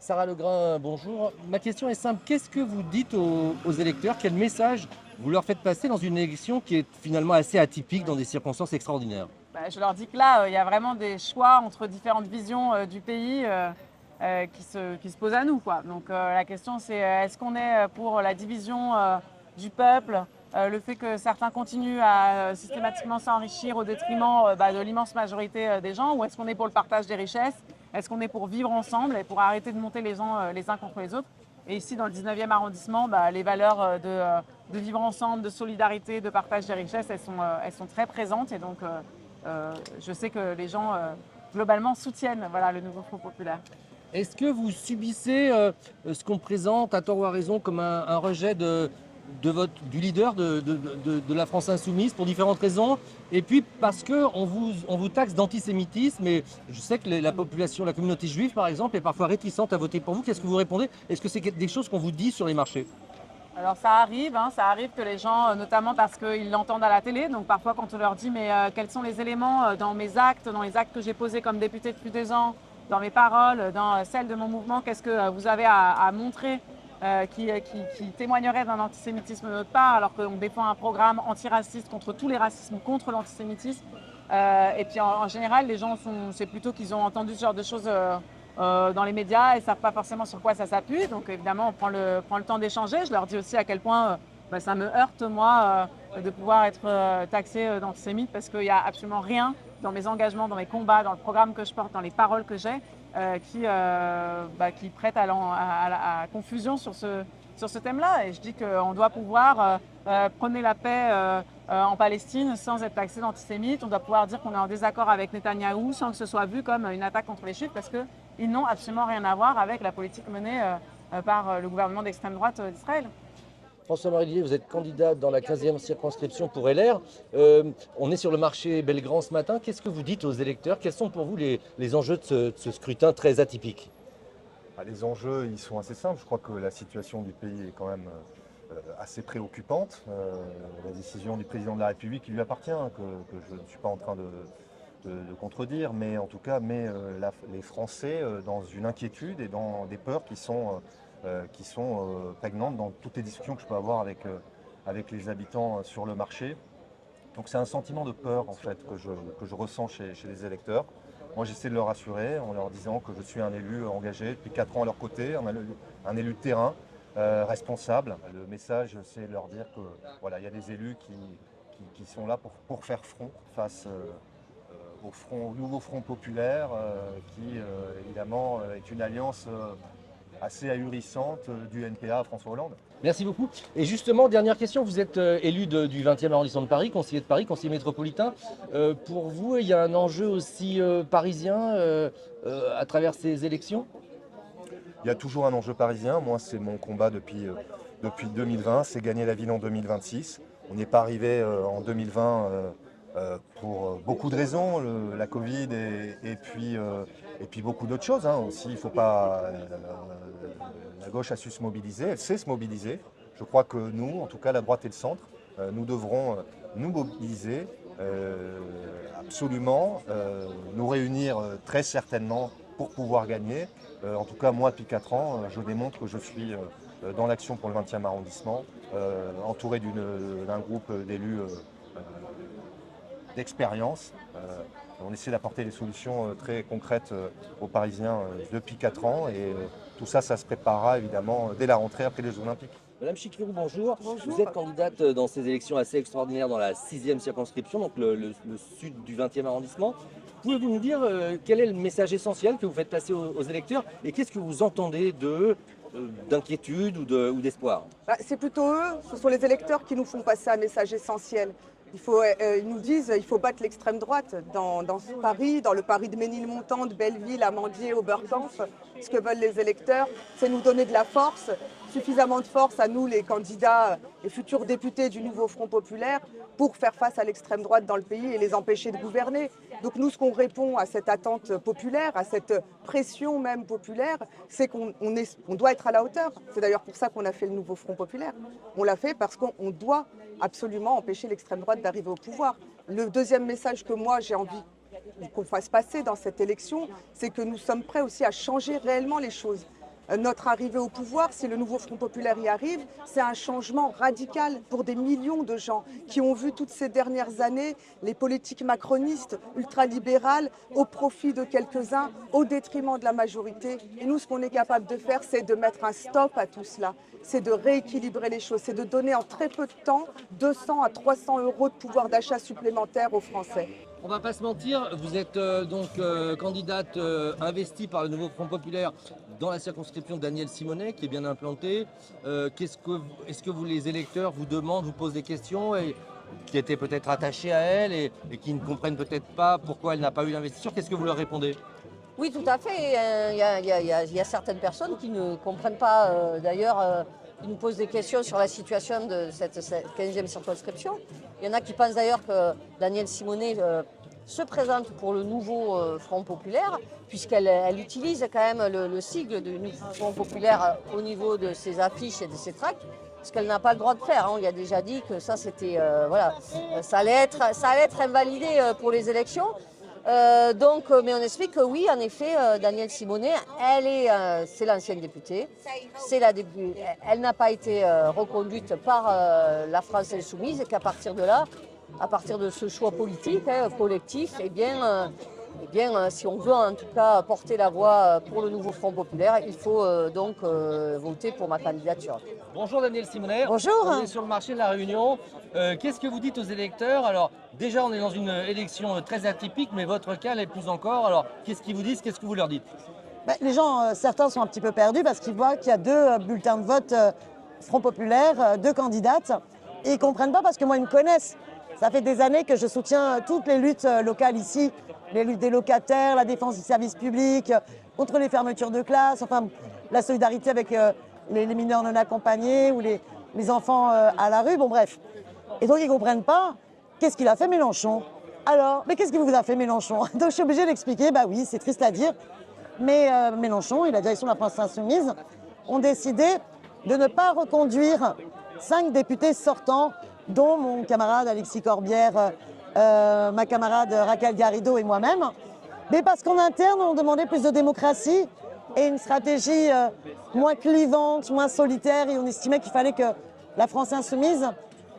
Sarah Legrain, bonjour. Ma question est simple. Qu'est-ce que vous dites aux électeurs? Quel message vous leur faites passer dans une élection qui est finalement assez atypique dans des circonstances extraordinaires? Je leur dis que là, il y a vraiment des choix entre différentes visions du pays qui se posent à nous, quoi. Donc la question, c'est est-ce qu'on est pour la division du peuple, le fait que certains continuent à systématiquement s'enrichir au détriment de l'immense majorité des gens, ou est-ce qu'on est pour le partage des richesses? Est-ce qu'on est pour vivre ensemble et pour arrêter de monter les gens les uns contre les autres? Et ici, dans le 19e arrondissement, les valeurs de vivre ensemble, de solidarité, de partage des richesses, elles sont très présentes. Et donc, je sais que les gens, globalement, soutiennent le nouveau Front populaire. Est-ce que vous subissez ce qu'on présente, à tort ou à raison, comme un rejet du leader de la France insoumise pour différentes raisons? Et puis parce qu'on vous taxe d'antisémitisme, et je sais que la population, la communauté juive par exemple, est parfois réticente à voter pour vous. Qu'est-ce que vous répondez? Est-ce que c'est des choses qu'on vous dit sur les marchés? Alors ça arrive que les gens, notamment parce qu'ils l'entendent à la télé, donc parfois quand on leur dit mais quels sont les éléments dans mes actes, dans les actes que j'ai posés comme député depuis 2 ans, dans mes paroles, dans celles de mon mouvement, qu'est-ce que vous avez à montrer qui témoignerait d'un antisémitisme de notre part, alors qu'on défend un programme antiraciste contre tous les racismes, contre l'antisémitisme. Et puis en général, les gens, c'est plutôt qu'ils ont entendu ce genre de choses dans les médias et ne savent pas forcément sur quoi ça s'appuie. Donc évidemment, on prend le temps d'échanger. Je leur dis aussi à quel point ça me heurte, moi, de pouvoir être taxé d'antisémite, parce qu'il n'y a absolument rien dans mes engagements, dans mes combats, dans le programme que je porte, dans les paroles que j'ai, qui prête à confusion sur ce thème-là. Et je dis qu'on doit pouvoir prôner la paix en Palestine sans être taxé d'antisémite. On doit pouvoir dire qu'on est en désaccord avec Netanyahou sans que ce soit vu comme une attaque contre les Juifs, parce qu'ils n'ont absolument rien à voir avec la politique menée par le gouvernement d'extrême droite d'Israël. François-Marie Lié, vous êtes candidat dans la 15e circonscription pour LR. On est sur le marché Belgrand ce matin. Qu'est-ce que vous dites aux électeurs? Quels sont pour vous les enjeux de ce scrutin très atypique? Les enjeux, ils sont assez simples. Je crois que la situation du pays est quand même assez préoccupante. La décision du président de la République qui lui appartient, que je ne suis pas en train de contredire, mais en tout cas met les Français dans une inquiétude et dans des peurs qui sont prégnantes dans toutes les discussions que je peux avoir avec les habitants sur le marché. Donc c'est un sentiment de peur en fait que je ressens chez les électeurs. Moi j'essaie de leur rassurer en leur disant que je suis un élu engagé depuis 4 ans à leur côté, un élu de terrain, responsable. Le message c'est de leur dire que voilà, il y a des élus qui sont là pour faire front face au nouveau Front populaire qui évidemment est une alliance assez ahurissante du NPA à François Hollande. Merci beaucoup. Et justement, dernière question, vous êtes élu du 20e arrondissement de Paris, conseiller de Paris, conseiller métropolitain. Pour vous, il y a un enjeu aussi parisien à travers ces élections? Il y a toujours un enjeu parisien. Moi, c'est mon combat depuis 2020, c'est gagner la ville en 2026. On n'est pas arrivé en 2020 pour beaucoup de raisons, la Covid et puis beaucoup d'autres choses aussi. Il faut pas. La gauche a su se mobiliser, elle sait se mobiliser. Je crois que nous, en tout cas la droite et le centre, nous devrons nous mobiliser absolument, nous réunir très certainement pour pouvoir gagner. En tout cas, moi, depuis 4 ans, je démontre que je suis dans l'action pour le 20e arrondissement, entouré d'un groupe d'élus d'expérience. On essaie d'apporter des solutions très concrètes aux Parisiens depuis 4 ans et tout ça, ça se préparera évidemment dès la rentrée après les Jeux Olympiques. Madame Chikirou, bonjour. Bonjour. Vous êtes candidate dans ces élections assez extraordinaires dans la 6e circonscription, donc le sud du 20e arrondissement. Pouvez-vous nous dire quel est le message essentiel que vous faites passer aux électeurs et qu'est-ce que vous entendez d'inquiétude ou d'espoir? C'est plutôt eux, ce sont les électeurs qui nous font passer un message essentiel. Ils nous disent qu'il faut battre l'extrême droite dans Paris, dans le Paris de Ménilmontant, de Belleville, Amandier, Oberkampf. Ce que veulent les électeurs, c'est nous donner de la force, suffisamment de force à nous, les candidats et futurs députés du nouveau Front populaire, pour faire face à l'extrême droite dans le pays et les empêcher de gouverner. Donc nous, ce qu'on répond à cette attente populaire, à cette pression même populaire, c'est qu'on doit être à la hauteur. C'est d'ailleurs pour ça qu'on a fait le nouveau Front populaire. On l'a fait parce qu'on doit absolument empêcher l'extrême droite d'arriver au pouvoir. Le deuxième message que moi j'ai envie qu'on fasse passer dans cette élection, c'est que nous sommes prêts aussi à changer réellement les choses. notre arrivée au pouvoir, si le nouveau Front populaire y arrive, c'est un changement radical pour des millions de gens qui ont vu toutes ces dernières années les politiques macronistes, ultralibérales, au profit de quelques-uns, au détriment de la majorité. Et nous, ce qu'on est capable de faire, c'est de mettre un stop à tout cela. C'est de rééquilibrer les choses, c'est de donner en très peu de temps 200 à 300 euros de pouvoir d'achat supplémentaire aux Français. On va pas se mentir, vous êtes candidate investie par le nouveau Front populaire dans la circonscription de Danielle Simonet, qui est bien implantée. Est-ce que les électeurs vous demandent, vous posent des questions et qui étaient peut-être attachés à elle et qui ne comprennent peut-être pas pourquoi elle n'a pas eu d'investiture? Qu'est-ce que vous leur répondez? Oui, tout à fait. Il y a certaines personnes qui ne comprennent pas. D'ailleurs, ils nous posent des questions sur la situation de cette 15e circonscription. Il y en a qui pensent d'ailleurs que Danielle Simonet se présente pour le nouveau Front populaire, puisqu'elle utilise quand même le sigle du Front populaire au niveau de ses affiches et de ses tracts, ce qu'elle n'a pas le droit de faire. On lui a déjà dit que ça, c'était voilà, ça allait être invalidé pour les élections. Mais on explique que oui, en effet, Danielle Simonet, c'est l'ancienne députée. Elle n'a pas été reconduite par la France Insoumise et qu'à partir de là, à partir de ce choix politique, collectif, si on veut en tout cas porter la voix pour le nouveau Front populaire, il faut donc voter pour ma candidature. Bonjour Danielle Simonet. Bonjour. On est sur le marché de la Réunion. Qu'est-ce que vous dites aux électeurs? Alors déjà on est dans une élection très atypique, mais votre cas l'est plus encore. Alors qu'est-ce qu'ils vous disent? Qu'est-ce que vous leur dites? Les gens, certains sont un petit peu perdus parce qu'ils voient qu'il y a deux bulletins de vote Front populaire, deux candidates. Et ils ne comprennent pas parce que moi ils me connaissent. Ça fait des années que je soutiens toutes les luttes locales ici, les luttes des locataires, la défense du service public, contre les fermetures de classes, enfin la solidarité avec les mineurs non accompagnés ou les enfants à la rue, bon bref. Et donc ils ne comprennent pas, qu'est-ce qu'il a fait Mélenchon? Alors, mais qu'est-ce qu'il vous a fait Mélenchon? Donc je suis obligée d'expliquer, bah oui, c'est triste à dire, mais Mélenchon et la direction de la France Insoumise ont décidé de ne pas reconduire 5 députés sortants, dont mon camarade Alexis Corbière, ma camarade Raquel Garrido et moi-même, mais parce qu'en interne, on demandait plus de démocratie et une stratégie moins clivante, moins solitaire, et on estimait qu'il fallait que la France Insoumise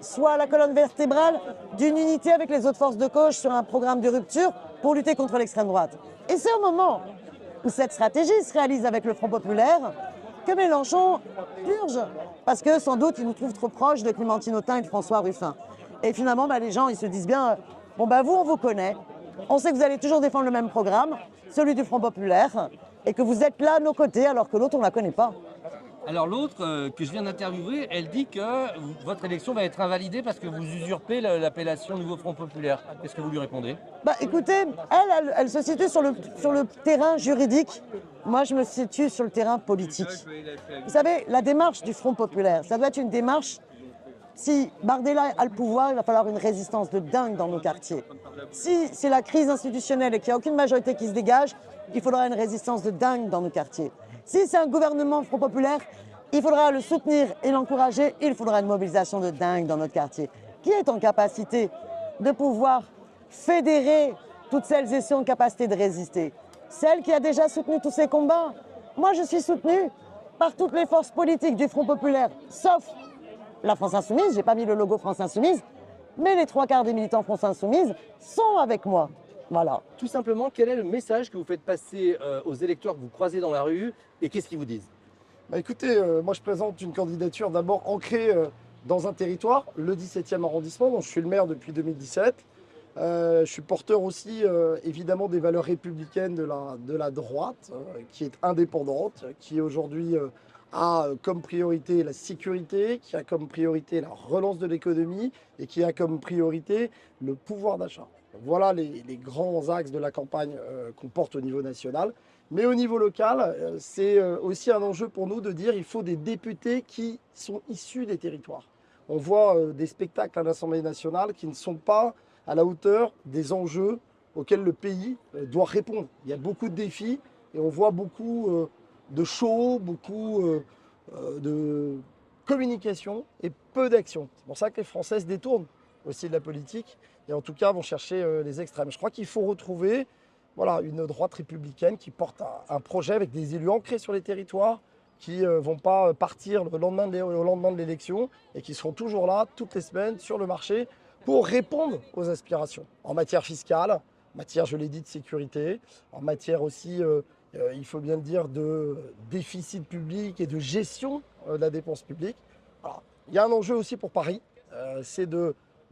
soit la colonne vertébrale d'une unité avec les autres forces de gauche sur un programme de rupture pour lutter contre l'extrême droite. Et c'est au moment où cette stratégie se réalise avec le Front populaire que Mélenchon purge, parce que sans doute il nous trouve trop proches de Clémentine Autain et de François Ruffin. Et finalement, les gens ils se disent bien, vous on vous connaît, on sait que vous allez toujours défendre le même programme, celui du Front populaire, et que vous êtes là à nos côtés alors que l'autre on ne la connaît pas. Alors l'autre que je viens d'interviewer, elle dit que votre élection va être invalidée parce que vous usurpez l'appellation Nouveau Front populaire. Qu'est-ce que vous lui répondez? Écoutez, elle se situe sur le terrain juridique. Moi, je me situe sur le terrain politique. Vous savez, la démarche du Front populaire, ça doit être une démarche. Si Bardella a le pouvoir, il va falloir une résistance de dingue dans nos quartiers. Si c'est la crise institutionnelle et qu'il n'y a aucune majorité qui se dégage, il faudra une résistance de dingue dans nos quartiers. Si c'est un gouvernement Front populaire, il faudra le soutenir et l'encourager. Il faudra une mobilisation de dingue dans notre quartier. Qui est en capacité de pouvoir fédérer toutes celles et ceux en capacité de résister? Celle qui a déjà soutenu tous ces combats. Moi, je suis soutenue par toutes les forces politiques du Front populaire, sauf la France Insoumise. Je n'ai pas mis le logo France Insoumise, mais les 3/4 des militants France Insoumise sont avec moi. Voilà. Tout simplement, quel est le message que vous faites passer aux électeurs que vous croisez dans la rue et qu'est-ce qu'ils vous disent? Écoutez, moi je présente une candidature d'abord ancrée dans un territoire, le 17e arrondissement, dont je suis le maire depuis 2017. Je suis porteur aussi évidemment des valeurs républicaines de la droite, qui est indépendante, qui aujourd'hui a comme priorité la sécurité, qui a comme priorité la relance de l'économie et qui a comme priorité le pouvoir d'achat. Voilà les grands axes de la campagne qu'on porte au niveau national. Mais au niveau local, c'est aussi un enjeu pour nous de dire qu'il faut des députés qui sont issus des territoires. On voit des spectacles à l'Assemblée nationale qui ne sont pas à la hauteur des enjeux auxquels le pays doit répondre. Il y a beaucoup de défis et on voit beaucoup de show, beaucoup de communication et peu d'action. C'est pour ça que les Français se détournent aussi de la politique et en tout cas vont chercher les extrêmes. Je crois qu'il faut retrouver une droite républicaine qui porte un projet avec des élus ancrés sur les territoires, qui ne vont pas partir au lendemain de l'élection et qui seront toujours là toutes les semaines sur le marché pour répondre aux aspirations en matière fiscale, en matière, je l'ai dit, de sécurité, en matière aussi, il faut bien le dire, de déficit public et de gestion de la dépense publique. Alors, il y a un enjeu aussi pour Paris, c'est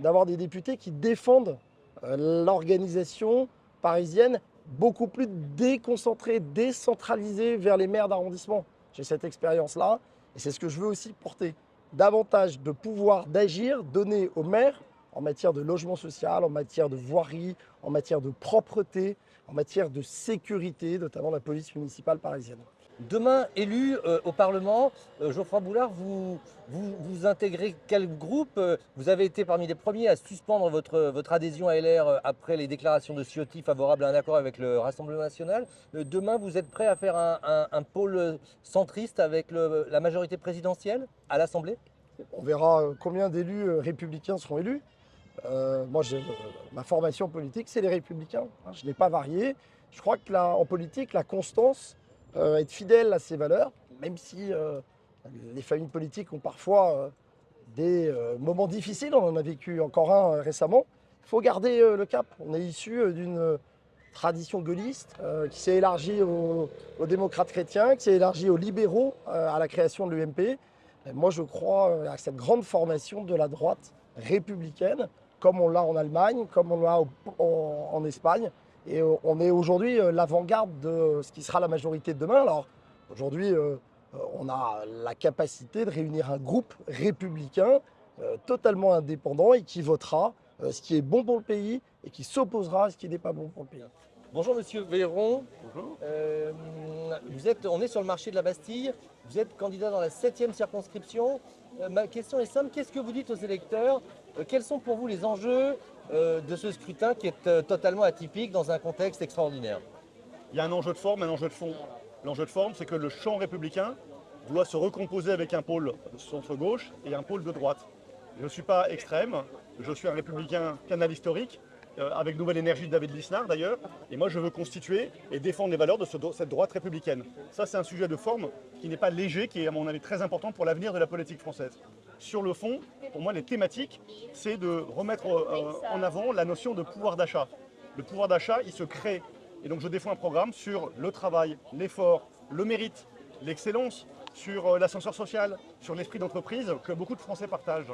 d'avoir des députés qui défendent l'organisation parisienne beaucoup plus déconcentrée, décentralisée vers les maires d'arrondissement. J'ai cette expérience-là et c'est ce que je veux aussi porter. Davantage de pouvoir d'agir donné aux maires en matière de logement social, en matière de voirie, en matière de propreté, en matière de sécurité, notamment la police municipale parisienne. Demain, élu au Parlement, Geoffroy Boulard, vous intégrez quel groupe? Vous avez été parmi les premiers à suspendre votre adhésion à LR après les déclarations de Ciotti favorables à un accord avec le Rassemblement national. Demain, vous êtes prêt à faire un pôle centriste avec la majorité présidentielle à l'Assemblée? On verra combien d'élus républicains seront élus. Moi, ma formation politique, c'est les républicains. Je n'ai pas varié. Je crois que en politique, la constance, être fidèle à ses valeurs, même si les familles politiques ont parfois des moments difficiles, on en a vécu encore un récemment, il faut garder le cap. On est issu d'une tradition gaulliste qui s'est élargie aux démocrates chrétiens, qui s'est élargie aux libéraux à la création de l'UMP. Moi, je crois à cette grande formation de la droite républicaine, comme on l'a en Allemagne, comme on l'a en Espagne. Et on est aujourd'hui l'avant-garde de ce qui sera la majorité de demain. Alors aujourd'hui, on a la capacité de réunir un groupe républicain totalement indépendant et qui votera ce qui est bon pour le pays et qui s'opposera à ce qui n'est pas bon pour le pays. Bonjour Monsieur Véron. Bonjour. On est sur le marché de la Bastille. Vous êtes candidat dans la 7e circonscription. Ma question est simple. Qu'est-ce que vous dites aux électeurs? Quels sont pour vous les enjeux de ce scrutin qui est totalement atypique dans un contexte extraordinaire? Il y a un enjeu de forme et un enjeu de fond. L'enjeu de forme, c'est que le champ républicain doit se recomposer avec un pôle centre-gauche et un pôle de droite. Je ne suis pas extrême, je suis un républicain canal historique, avec Nouvelle Énergie de David Lisnard d'ailleurs, et moi je veux constituer et défendre les valeurs de cette droite républicaine. Ça, c'est un sujet de forme qui n'est pas léger, qui est à mon avis très important pour l'avenir de la politique française. Sur le fond, pour moi, les thématiques, c'est de remettre en avant la notion de pouvoir d'achat. Le pouvoir d'achat, il se crée. Et donc je défends un programme sur le travail, l'effort, le mérite, l'excellence, sur l'ascenseur social, sur l'esprit d'entreprise que beaucoup de Français partagent.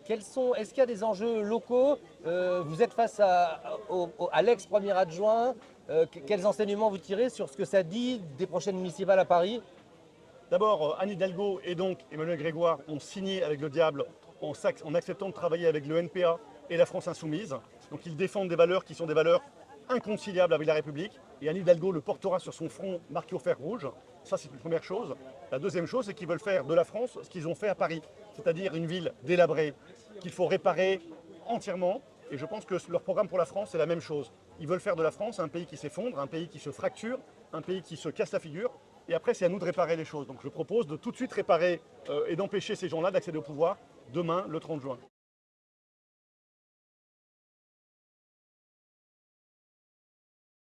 Est-ce qu'il y a des enjeux locaux? Vous êtes face à l'ex-premier adjoint. Quels enseignements vous tirez sur ce que ça dit des prochaines municipales à Paris? D'abord, Anne Hidalgo et donc Emmanuel Grégoire ont signé avec le diable en acceptant de travailler avec le NPA et la France Insoumise. Donc ils défendent des valeurs qui sont des valeurs inconciliables avec la République. Et Anne Hidalgo le portera sur son front marqué au fer rouge. Ça, c'est une première chose. La deuxième chose, c'est qu'ils veulent faire de la France ce qu'ils ont fait à Paris, c'est-à-dire une ville délabrée, qu'il faut réparer entièrement. Et je pense que leur programme pour la France, c'est la même chose. Ils veulent faire de la France un pays qui s'effondre, un pays qui se fracture, un pays qui se casse la figure. Et après, c'est à nous de réparer les choses. Donc je propose de tout de suite réparer et d'empêcher ces gens-là d'accéder au pouvoir demain, le 30 juin.